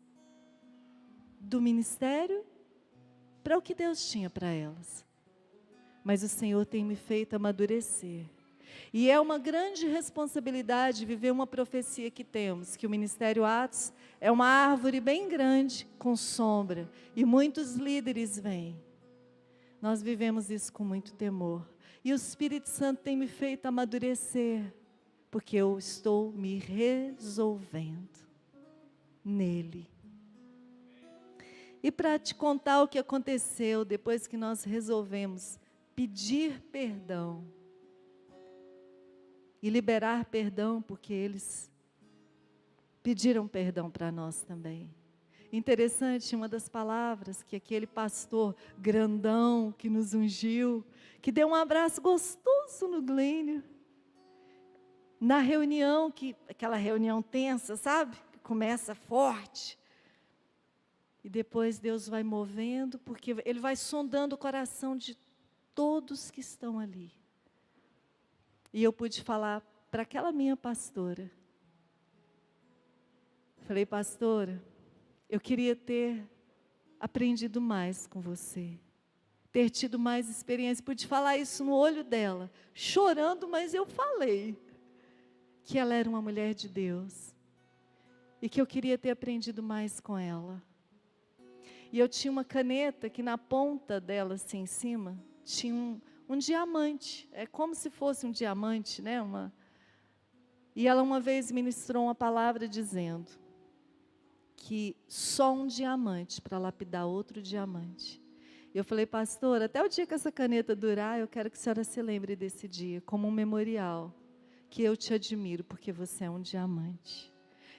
do ministério para o que Deus tinha para elas. Mas o Senhor tem me feito amadurecer. E é uma grande responsabilidade viver uma profecia que temos, que o Ministério Atos é uma árvore bem grande, com sombra, e muitos líderes vêm. Nós vivemos isso com muito temor. E o Espírito Santo tem me feito amadurecer, porque eu estou me resolvendo nele. E para te contar o que aconteceu depois que nós resolvemos pedir perdão e liberar perdão, porque eles pediram perdão para nós também. Interessante, uma das palavras que aquele pastor grandão que nos ungiu, que deu um abraço gostoso no Glênio, na reunião, aquela reunião tensa, sabe? Que começa forte. E depois Deus vai movendo, porque Ele vai sondando o coração de todos que estão ali. E eu pude falar para aquela minha pastora. Falei, pastora, eu queria ter aprendido mais com você, ter tido mais experiência. Pude falar isso no olho dela, chorando, mas eu falei que ela era uma mulher de Deus e que eu queria ter aprendido mais com ela. E eu tinha uma caneta que na ponta dela, assim em cima, tinha um diamante. É como se fosse um diamante, né? E ela uma vez ministrou uma palavra dizendo que só um diamante para lapidar outro diamante. E eu falei, pastor, até o dia que essa caneta durar, eu quero que a senhora se lembre desse dia, como um memorial, que eu te admiro, porque você é um diamante.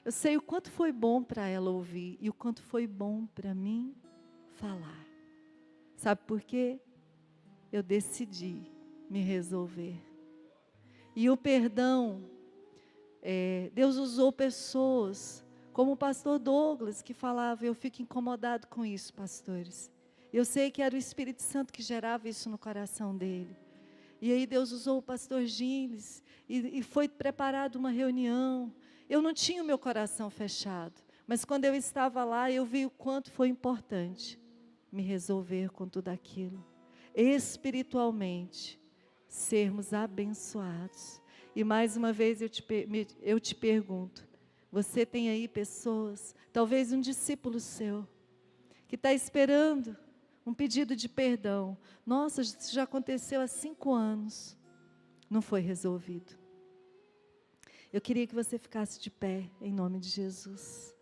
Eu sei o quanto foi bom para ela ouvir e o quanto foi bom para mim falar. Sabe por quê? Eu decidi me resolver. E o perdão, Deus usou pessoas, como o pastor Douglas, que falava, eu fico incomodado com isso, pastores. Eu sei que era o Espírito Santo que gerava isso no coração dele. E aí Deus usou o pastor Gilles, e foi preparada uma reunião. Eu não tinha o meu coração fechado, mas quando eu estava lá, eu vi o quanto foi importante me resolver com tudo aquilo. Espiritualmente, sermos abençoados. E mais uma vez eu te pergunto, você tem aí pessoas, talvez um discípulo seu, que está esperando um pedido de perdão. Nossa, isso já aconteceu há 5 anos, não foi resolvido. Eu queria que você ficasse de pé, em nome de Jesus.